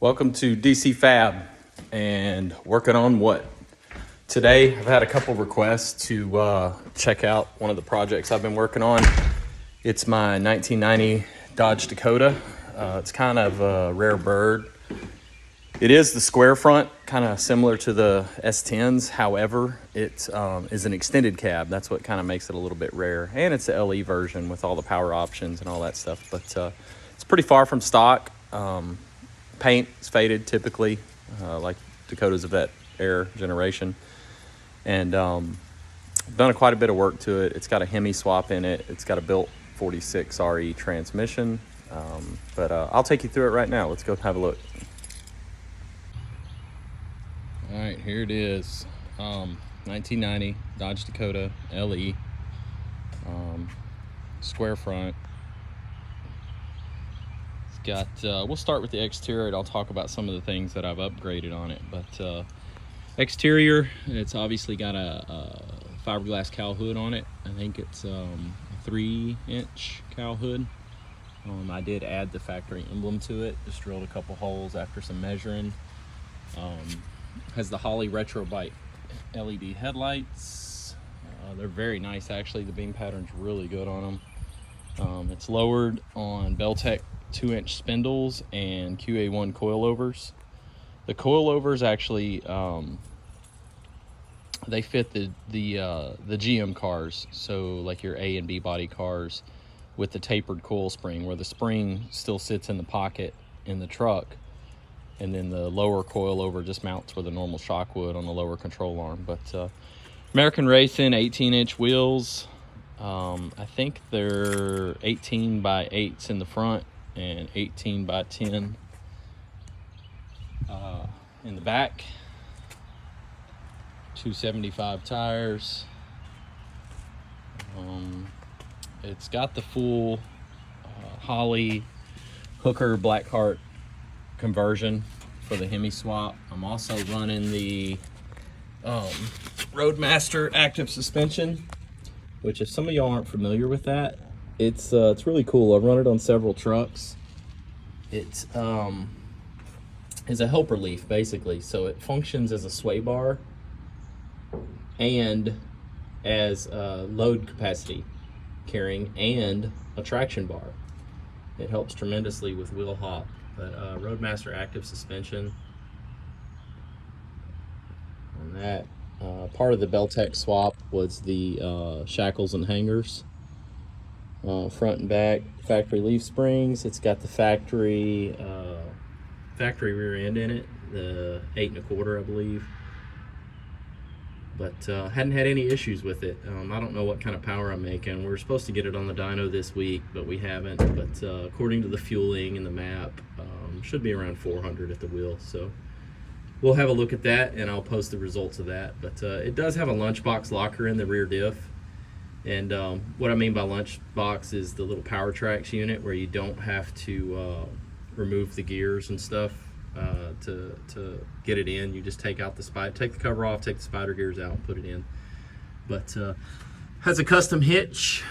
Welcome to DC Fab and working on what? Today I've had a couple requests to check out one of the projects I've been working on. It's my 1990 Dodge Dakota. It's kind of a rare bird. It is the square front, kind of similar to the S10s. However, it is an extended cab. That's what kind of makes it a little bit rare. And it's the LE version with all the power options and all that stuff. But it's pretty far from stock. Paint is faded typically, like Dakota's a vet air generation. And done quite a bit of work to it. It's got a HEMI swap in it. It's got a built 46 RE transmission. But I'll take you through it right now. Let's go have a look. All right, here it is. 1990 Dodge Dakota LE. Square front. Got we'll start with the exterior and I'll talk about some of the things that I've upgraded on it. But exterior, it's obviously got a fiberglass cowl hood on it. I think it's a 3-inch cowl hood. I did add the factory emblem to it, just drilled a couple holes after some measuring. Has the Holley Retro Bite LED headlights. They're very nice actually. The beam pattern's really good on them. It's lowered on Beltec 2-inch spindles and QA1 coilovers. The coilovers actually they fit the GM cars, so like your A and B body cars with the tapered coil spring, where the spring still sits in the pocket in the truck, and then the lower coilover just mounts where the normal shock would on the lower control arm. But American Racing 18-inch wheels. I think they're 18 by 8s in the front and 18 by 10 in the back. 275 tires. It's got the full Holley Hooker Blackheart conversion for the HEMI swap. I'm also running the Roadmaster active suspension, which if some of y'all aren't familiar with that, it's really cool. I've run it on several trucks. It is a helper leaf basically, so it functions as a sway bar and as a load capacity carrying and a traction bar. It helps tremendously with wheel hop. But Roadmaster active suspension on that. Part of the Beltec swap was the shackles and hangers. Front and back factory leaf springs. It's got the factory rear end in it, the 8 1/4 I believe. But hadn't had any issues with it. I don't know what kind of power I'm making. We were supposed to get it on the dyno this week, but we haven't. But according to the fueling and the map, should be around 400 at the wheel. So we'll have a look at that and I'll post the results of that. But it does have a lunchbox locker in the rear diff. And what I mean by lunchbox is the little power tracks unit where you don't have to remove the gears and stuff to get it in. You just take the cover off, take the spider gears out and put it in. But has a custom hitch,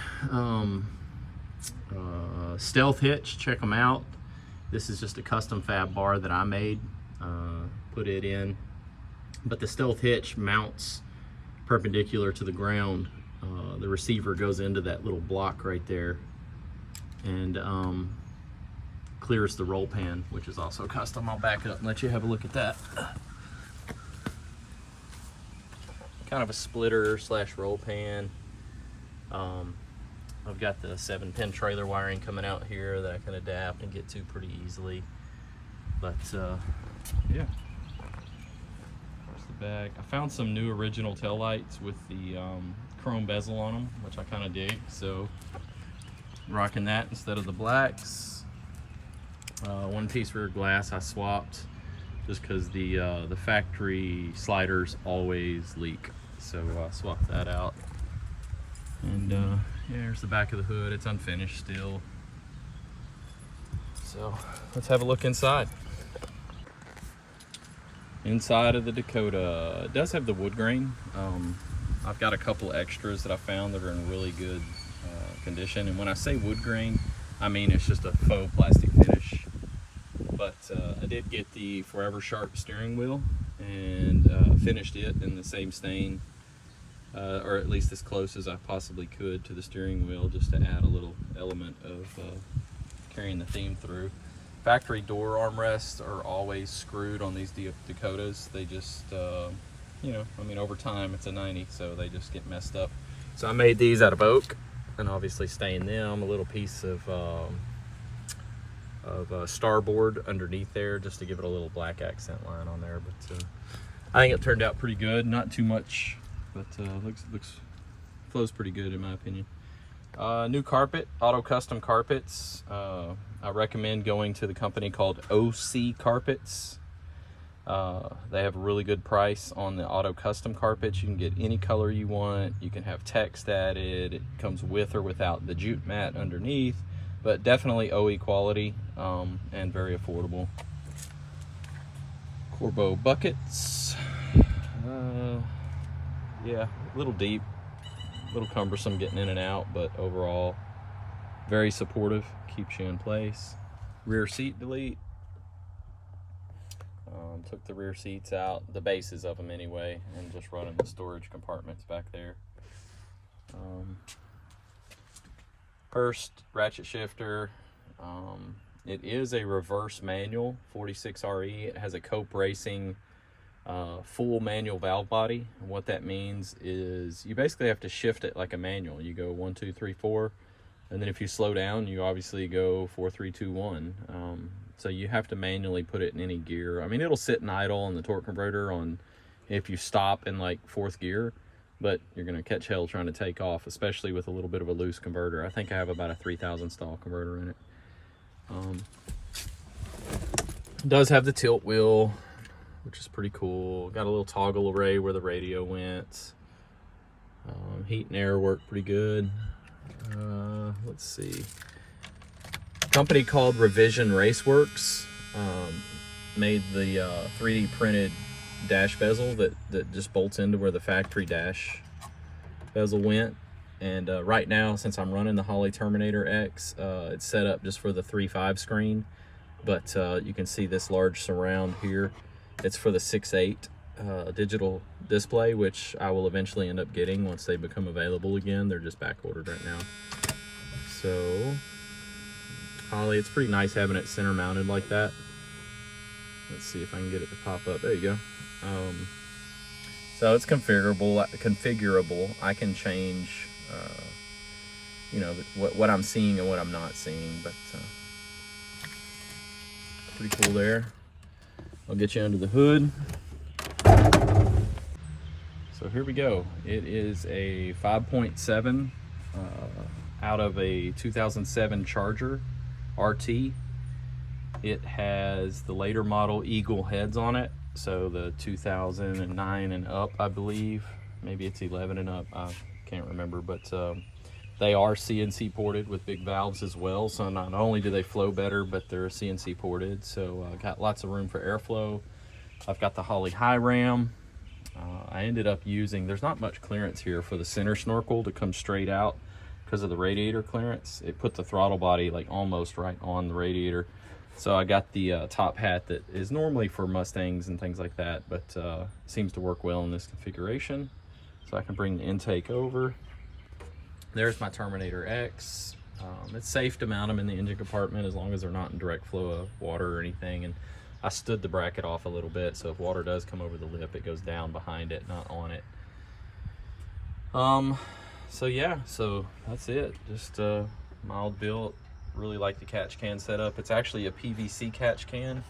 stealth hitch, check them out. This is just a custom fab bar that I made, put it in. But the stealth hitch mounts perpendicular to the ground. The receiver goes into that little block right there and clears the roll pan, which is also custom. I'll back up and let you have a look at that. Kind of a splitter / roll pan. I've got the 7-pin trailer wiring coming out here that I can adapt and get to pretty easily. But yeah, there's the back. I found some new original taillights with the chrome bezel on them, which I kind of dig, so rocking that instead of the blacks. One piece rear glass I swapped just because the factory sliders always leak, so I swapped that out. And yeah, here's the back of the hood. It's unfinished still, so let's have a look inside. Inside of the Dakota, it does have the wood grain. I've got a couple extras that I found that are in really good condition, and when I say wood grain, I mean it's just a faux plastic finish. But I did get the Forever Sharp steering wheel and finished it in the same stain, or at least as close as I possibly could to the steering wheel, just to add a little element of carrying the theme through. Factory door armrests are always screwed on these Dakotas. They just, you know, I mean, over time it's a 90, so they just get messed up. So I made these out of oak, and obviously stained them. A little piece of starboard underneath there, just to give it a little black accent line on there. But I think it turned out pretty good. Not too much, but looks flows pretty good in my opinion. New carpet, Auto Custom Carpets. I recommend going to the company called OC Carpets. They have a really good price on the Auto Custom Carpets. You can get any color you want. You can have text added. It comes with or without the jute mat underneath, but definitely OE quality, and very affordable. Corbeau buckets. Yeah, a little deep, a little cumbersome getting in and out, but overall very supportive, keeps you in place. Rear seat delete. Took the rear seats out, the bases of them anyway, and just running the storage compartments back there. First ratchet shifter. It is a reverse manual 46RE. It has a Cope Racing full manual valve body. And what that means is you basically have to shift it like a manual. You go 1, 2, 3, 4, and then if you slow down, you obviously go 4, 3, 2, 1. So you have to manually put it in any gear. I mean, it'll sit and idle on the torque converter on if you stop in like 4th gear, but you're gonna catch hell trying to take off, especially with a little bit of a loose converter. I think I have about a 3000 stall converter in it. It does have the tilt wheel, which is pretty cool. Got a little toggle array where the radio went. Heat and air work pretty good. Let's see. Company called Revision Raceworks made the 3D printed dash bezel that just bolts into where the factory dash bezel went. And right now, since I'm running the Holley Terminator X, it's set up just for the 3.5 screen, but you can see this large surround here. It's for the 6.8 digital display, which I will eventually end up getting once they become available again. They're just back ordered right now. So Holley, it's pretty nice having it center mounted like that. Let's see if I can get it to pop up. There you go. So it's configurable. I can change, you know, what I'm seeing and what I'm not seeing, but pretty cool there. I'll get you under the hood. So here we go. It is a 5.7 out of a 2007 Charger RT. It has the later model Eagle heads on it, so the 2009 and up, I believe. Maybe it's 11 and up, I can't remember, but they are CNC ported with big valves as well, so not only do they flow better, but they're CNC ported, so got lots of room for airflow. I've got the Holley high ram. I ended up using, there's not much clearance here for the center snorkel to come straight out because of the radiator clearance. It put the throttle body like almost right on the radiator. So I got the top hat that is normally for Mustangs and things like that, but seems to work well in this configuration. So I can bring the intake over. There's my Terminator X. It's safe to mount them in the engine compartment as long as they're not in direct flow of water or anything. And I stood the bracket off a little bit, so if water does come over the lip, it goes down behind it, not on it. So yeah, so that's it. Just mild built. Really like the catch can setup. It's actually a PVC catch can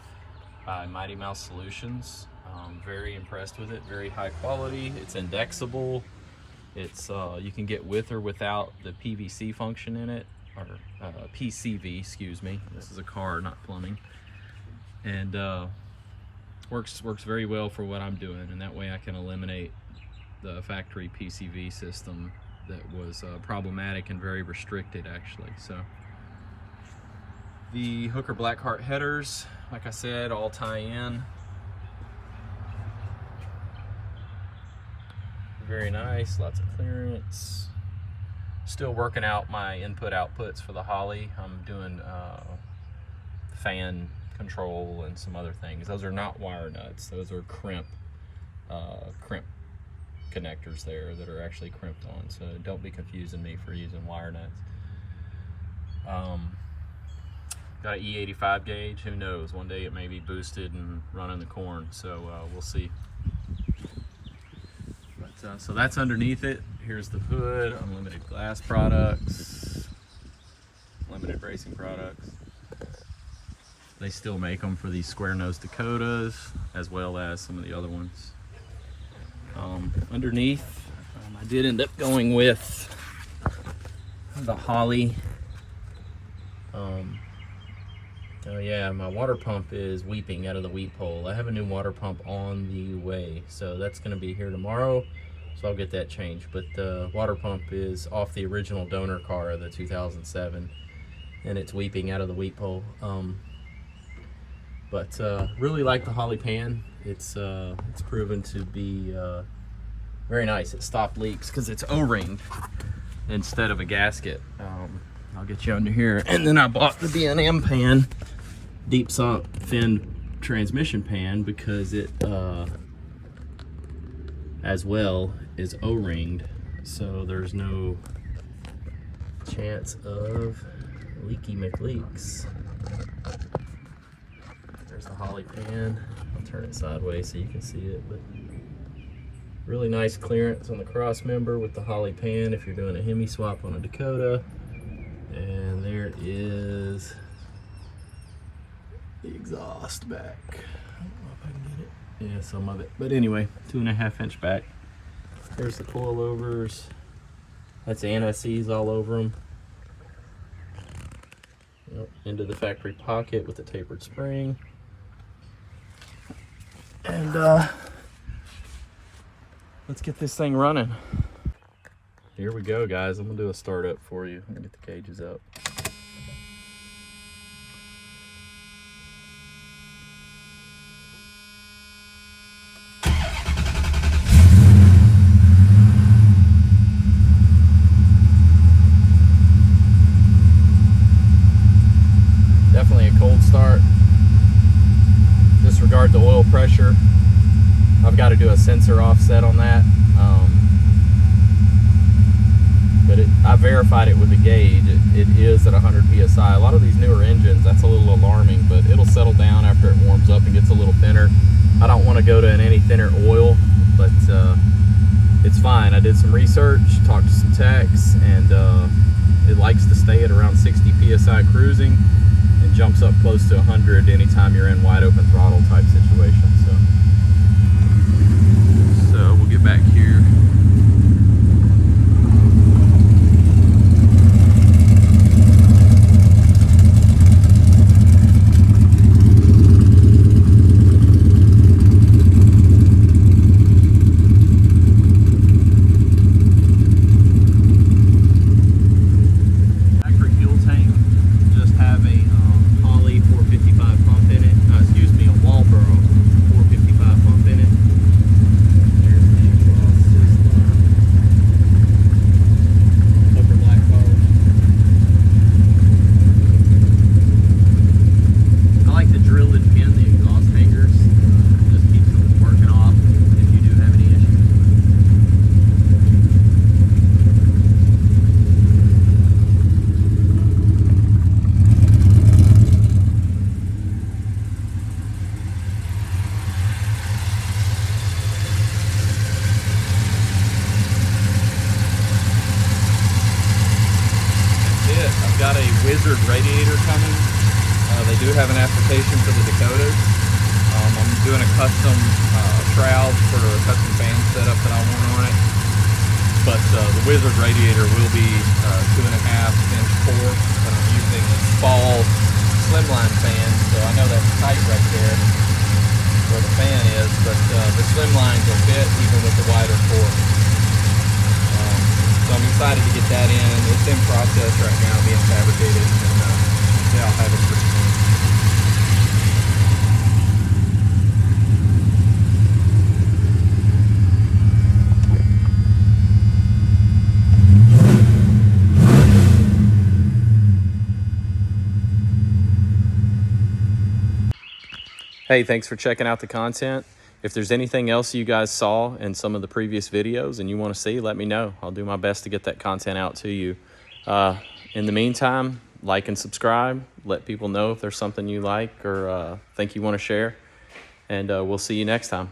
by Mighty Mouse Solutions. Very impressed with it. Very high quality. It's indexable. It's you can get with or without the PVC function in it, or PCV, excuse me. This is a car, not plumbing. And works very well for what I'm doing, and that way I can eliminate the factory PCV system that was problematic and very restricted actually. So the Hooker Blackheart headers, like I said, all tie in. Very nice, lots of clearance. Still working out my input outputs for the Holley. I'm doing fan control and some other things. Those are not wire nuts. Those are crimp connectors there that are actually crimped on. So don't be confusing me for using wire nuts. Got an E85 gauge. Who knows? One day it may be boosted and running the corn. So we'll see. But so that's underneath it. Here's the hood. Unlimited glass products. Limited racing products. They still make them for these square nose Dakotas as well as some of the other ones. Underneath, I did end up going with the Holley. Oh yeah, my water pump is weeping out of the weep hole. I have a new water pump on the way, so that's going to be here tomorrow, so I'll get that changed. But the water pump is off the original donor car of the 2007, and it's weeping out of the weep hole. But really like the Holley pan. It's proven to be very nice. It stopped leaks because it's O-ringed instead of a gasket. I'll get you under here. And then I bought the B&M pan, deep sump fin transmission pan, because it as well is O-ringed, so there's no chance of leaky McLeaks. There's the Holley pan. I'll turn it sideways so you can see it, but really nice clearance on the cross member with the Holley pan if you're doing a HEMI swap on a Dakota. And there is the exhaust back. I don't know if I can get it. Yeah, some of it. But anyway, 2.5 inch back. There's the coilovers. That's anti-seize all over them. Yep, into the factory pocket with the tapered spring. And let's get this thing running. Here we go, guys. I'm gonna do a startup for you. I'm gonna get the cages up. Definitely a cold start. Disregard the oil pressure. I've got to do a sensor offset on that. But I verified it with the gauge. It is at 100 psi. A lot of these newer engines, that's a little alarming, but it'll settle down after it warms up and gets a little thinner. I don't want to go to an any thinner oil, but it's fine. I did some research, talked to some techs, and it likes to stay at around 60 psi cruising and jumps up close to 100 anytime you're in wide open throttle type situation. So we'll get back here. Got a Wizard radiator coming. They do have an application for the Dakotas. I'm doing a custom shroud for a custom fan setup that I want on it. But the Wizard radiator will be 2.5 inch core, but I'm using a Spall slimline fan, so I know that's tight right there where the fan is, but the slimlines will fit even with the wider core. So I'm excited to get that in. It's in process right now, being fabricated, and yeah, I'll have it pretty soon. Hey, thanks for checking out the content. If there's anything else you guys saw in some of the previous videos and you want to see, let me know. I'll do my best to get that content out to you. In the meantime, like and subscribe. Let people know if there's something you like or think you want to share. And we'll see you next time.